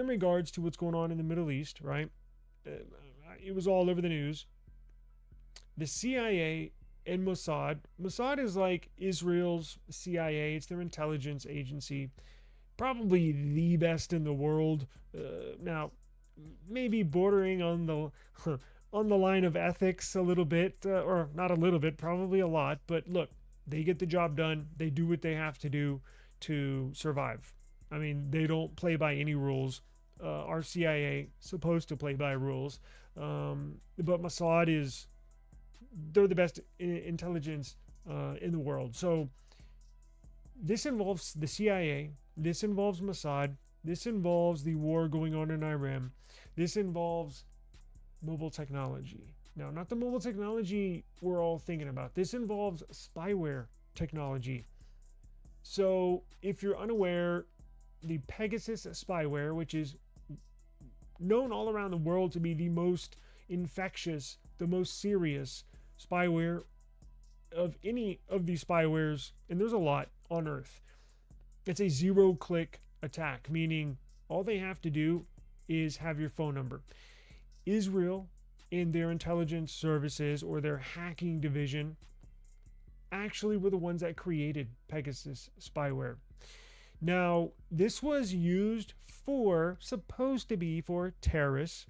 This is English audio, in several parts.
in regards to what's going on in the Middle East, right? It was all over the news. The CIA and Mossad. Mossad is like Israel's CIA. It's their intelligence agency, probably the best in the world. Now, maybe bordering on the on the line of ethics a little bit, or not a little bit, probably a lot. But look, they get the job done. They do what they have to do to survive. I mean, they don't play by any rules. Our CIA supposed to play by rules, but Mossad is they're the best intelligence in the world. So this involves the CIA. This involves Mossad. This involves the war going on in Iran. This involves mobile technology. Now, not the mobile technology we're all thinking about. This involves spyware technology. So, if you're unaware, the Pegasus Spyware, which is known all around the world to be the most infectious, the most serious spyware of any of these spywares, and there's a lot on Earth. It's a zero-click attack, meaning all they have to do is have your phone number. Israel, in their intelligence services or their hacking division, actually were the ones that created Pegasus spyware. Now, this was used for, supposed to be for terrorists,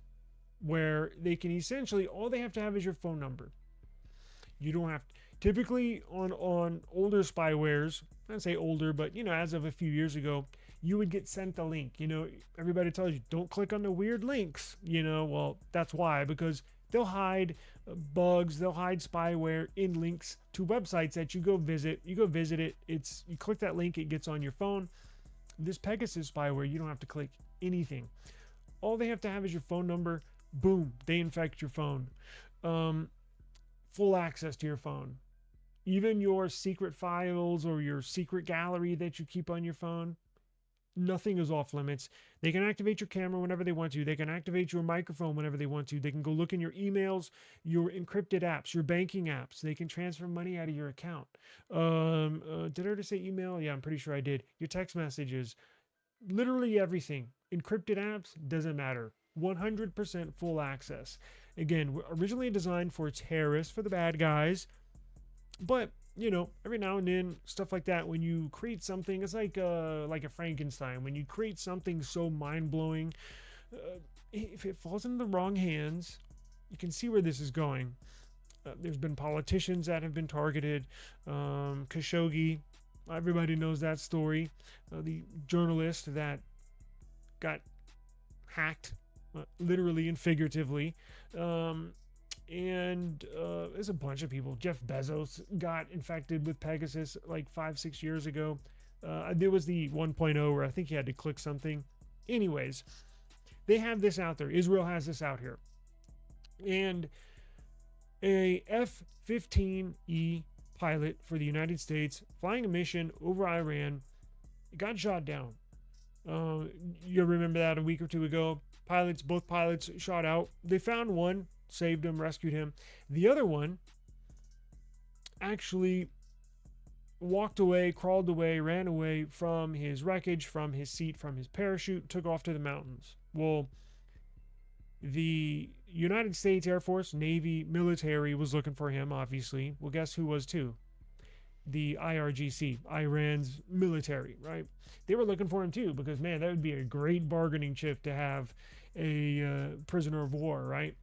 where they can essentially, all they have to have is your phone number. You don't have to, typically on older spywares, I'd say older, but as of a few years ago, you would get sent a link. Everybody tells you don't click on the weird links. Well, that's why, because they'll hide bugs, they'll hide spyware in links to websites that you go visit. You go visit it, you click that link, it gets on your phone. This Pegasus spyware, you don't have to click anything. All they have to have is your phone number. Boom, they infect your phone. Full access to your phone. Even your secret files or your secret gallery that you keep on your phone, nothing is off limits. They can activate your camera whenever they want to. They can activate your microphone whenever they want to. They can go look in your emails, your encrypted apps, your banking apps. They can transfer money out of your account. Did I already say email? Yeah, I'm pretty sure I did. Your text messages, literally everything. Encrypted apps, doesn't matter. 100% full access. Again, originally designed for terrorists, for the bad guys. But, every now and then, stuff like that, when you create something, it's like a Frankenstein. When you create something so mind-blowing, if it falls into the wrong hands, you can see where this is going. There's been politicians that have been targeted. Khashoggi, everybody knows that story. The journalist that got hacked, literally and figuratively. And there's a bunch of people. Jeff Bezos got infected with Pegasus like 5-6 years ago. There was the 1.0 where I think he had to click something. Anyways, they have this out there. Israel has this out here. And a F-15E pilot for the United States flying a mission over Iran got shot down. You remember that a week or two ago? Both pilots shot out. They found one, saved him, rescued him. The other one actually walked away, crawled away, ran away from his wreckage, from his seat, from his parachute, took off to the mountains. Well, the United States Air Force, Navy, military was looking for him, obviously. Well, guess who was too? The IRGC, Iran's military, right? They were looking for him too, because man, that would be a great bargaining chip to have a prisoner of war, right?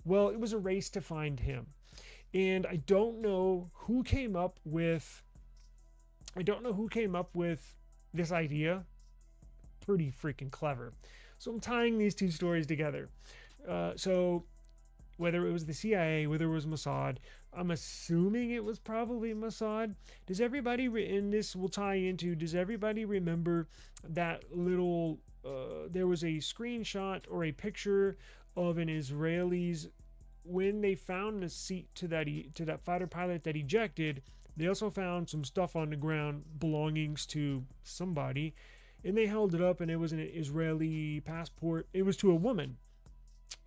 Well, it was a race to find him. And I don't know who came up with this idea. Pretty freaking clever. So I'm tying these two stories together. So whether it was the CIA, whether it was Mossad, I'm assuming it was probably Mossad. Does everybody, and this will tie into, does everybody remember that little, there was a screenshot or a picture of an Israelis when they found the seat to that fighter pilot that ejected. They also found some stuff on the ground, belongings to somebody, and they held it up, and it was an Israeli passport. It was to a woman,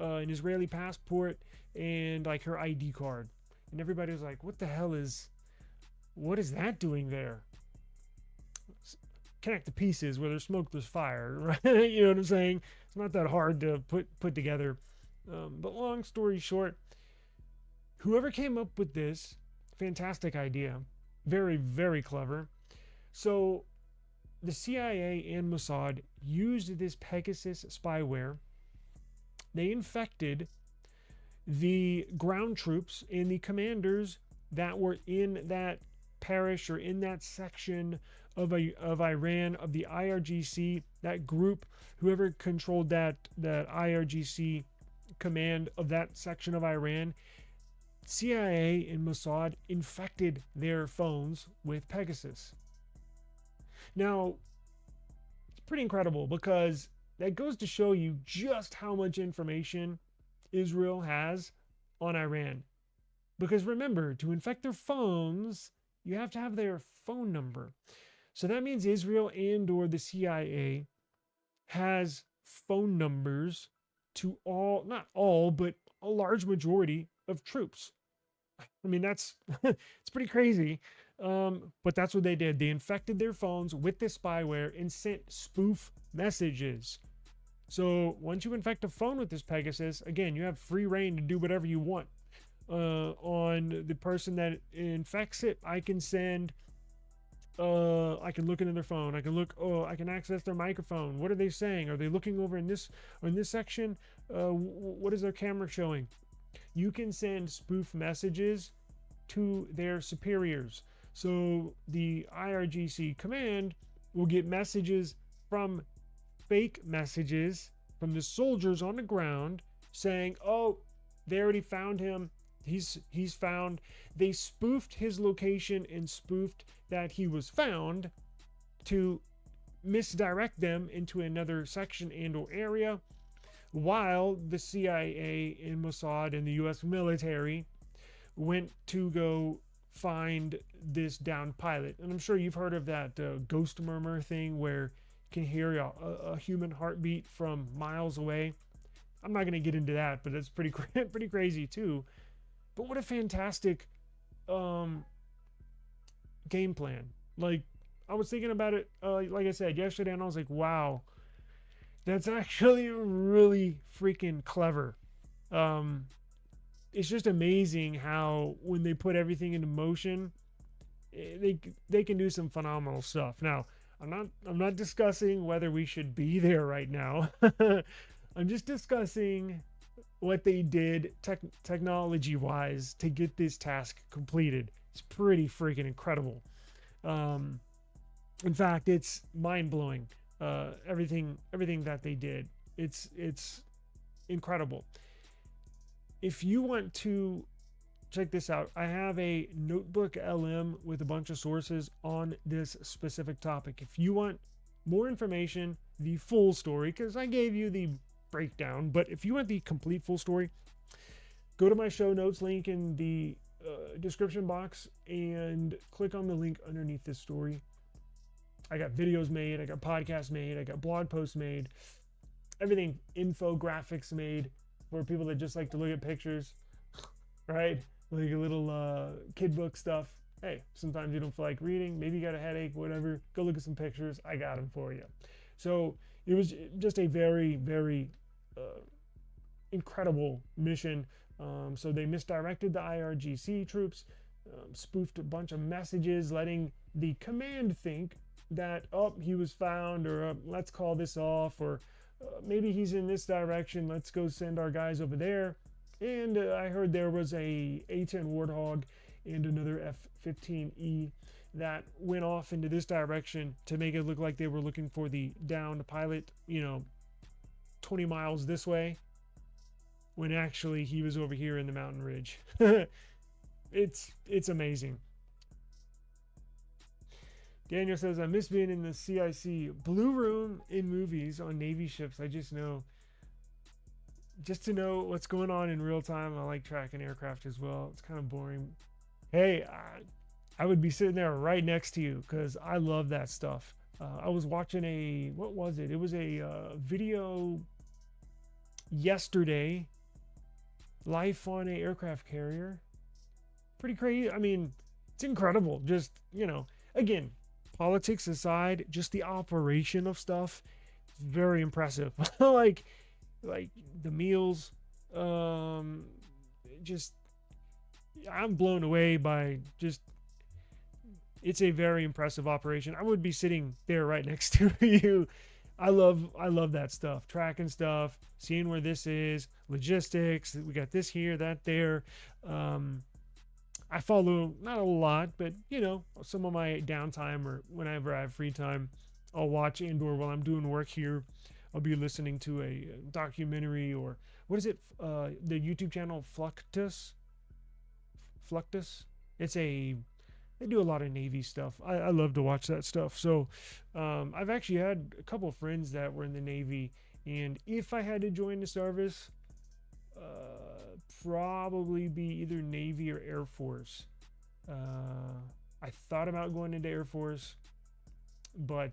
an Israeli passport and like her ID card. And everybody was like, what is that doing there? connect the pieces. Where there's smoke, there's fire, right? You know what I'm saying? It's not that hard to put together. But long story short, whoever came up with this fantastic idea, very, very clever. So the CIA and Mossad used this Pegasus spyware. They infected the ground troops and the commanders that were in that parish or in that section of Iran, of the IRGC, that group, whoever controlled that IRGC command of that section of Iran. CIA and Mossad infected their phones with Pegasus. Now, it's pretty incredible because that goes to show you just how much information Israel has on Iran. Because remember, to infect their phones, you have to have their phone number. So that means Israel and or the CIA has phone numbers to all, not all, but a large majority of troops. I mean, that's it's pretty crazy. But that's what they did. They infected their phones with this spyware and sent spoof messages. So once you infect a phone with this Pegasus, again, you have free reign to do whatever you want on the person that infects it. I can send, I can look into their phone. I can look, I can access their microphone. What are they saying? Are they looking over in this section? What is their camera showing? You can send spoof messages to their superiors. So the IRGC command will get messages from fake messages from the soldiers on the ground saying, oh, they already found him. He's found. They spoofed his location and spoofed that he was found to misdirect them into another section and or area, while the CIA and Mossad and the US military went to go find this downed pilot. And I'm sure you've heard of that Ghost Murmur thing where can hear a human heartbeat from miles away. I'm not going to get into that, but it's pretty crazy too. But what a fantastic game plan. Like, I was thinking about it, like I said, yesterday, and I was like, wow, that's actually really freaking clever. It's just amazing how when they put everything into motion, they can do some phenomenal stuff. Now, I'm not discussing whether we should be there right now. I'm just discussing what they did technology wise to get this task completed. It's pretty freaking incredible. In fact, it's mind blowing. Everything that they did. It's incredible. If you want to check this out, I have a notebook LM with a bunch of sources on this specific topic. If you want more information, the full story, because I gave you the breakdown, but if you want the complete full story, go to my show notes link in the description box and click on the link underneath this story. I got videos made, I got podcasts made, I got blog posts made, everything, infographics made for people that just like to look at pictures, right? Like a little kid book stuff. Hey, sometimes you don't feel like reading, maybe you got a headache, whatever, go look at some pictures, I got them for you. So it was just a very, very incredible mission. So they misdirected the IRGC troops, spoofed a bunch of messages, letting the command think that, oh, he was found, or let's call this off, or maybe he's in this direction, let's go send our guys over there. And I heard there was a A-10 Warthog and another F-15E that went off into this direction to make it look like they were looking for the downed pilot, 20 miles this way, when actually he was over here in the mountain ridge. It's amazing. Daniel says, I miss being in the CIC Blue Room in movies on Navy ships. I just to know what's going on in real time. I like tracking aircraft as well. It's kind of boring. Hey, I would be sitting there right next to you because I love that stuff. I was watching what was it? It was a video yesterday. Life on an aircraft carrier. Pretty crazy. I mean, it's incredible. Just, again, politics aside, just the operation of stuff, very impressive. like the meals, um, just I'm blown away by just. It's a very impressive operation. I would be sitting there right next to you. I love that stuff. Tracking stuff, seeing where this is, logistics. We got this here, that there. I follow not a lot, but some of my downtime or whenever I have free time, I'll watch indoor while I'm doing work here. I'll be listening to a documentary or what is it? The YouTube channel Fluctus. Fluctus. It's a They do a lot of Navy stuff. I love to watch that stuff. So I've actually had a couple of friends that were in the Navy, and if I had to join the service, probably be either Navy or Air Force. I thought about going into Air Force, but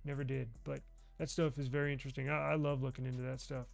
never did. But that stuff is very interesting. I love looking into that stuff.